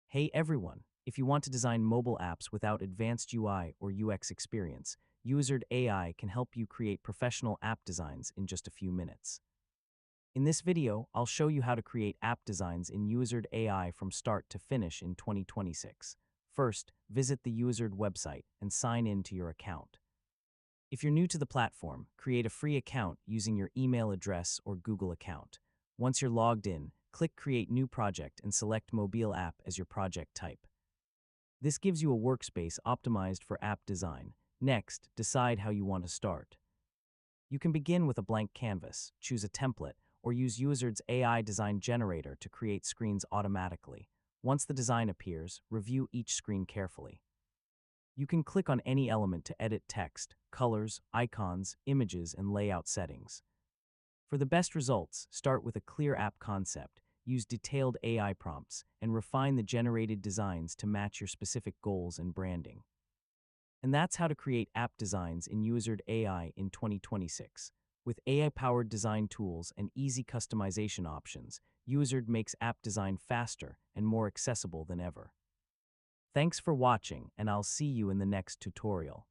Hey everyone! If you want to design mobile apps without advanced UI or UX experience, Uizard AI can help you create professional app designs in just a few minutes. In this video, I'll show you how to create app designs in Uizard AI from start to finish in 2026. First, visit the Uizard website and sign in to your account. If you're new to the platform, create a free account using your email address or Google account. Once you're logged in, click Create New Project and select Mobile App as your project type. This gives you a workspace optimized for app design. Next, decide how you want to start. You can begin with a blank canvas, choose a template, or use Uizard's AI design generator to create screens automatically. Once the design appears, review each screen carefully. You can click on any element to edit text, colors, icons, images, and layout settings. For the best results, start with a clear app concept, use detailed AI prompts, and refine the generated designs to match your specific goals and branding. And that's how to create app designs in Uizard AI in 2026. With AI-powered design tools and easy customization options, Uizard makes app design faster and more accessible than ever. Thanks for watching, and I'll see you in the next tutorial.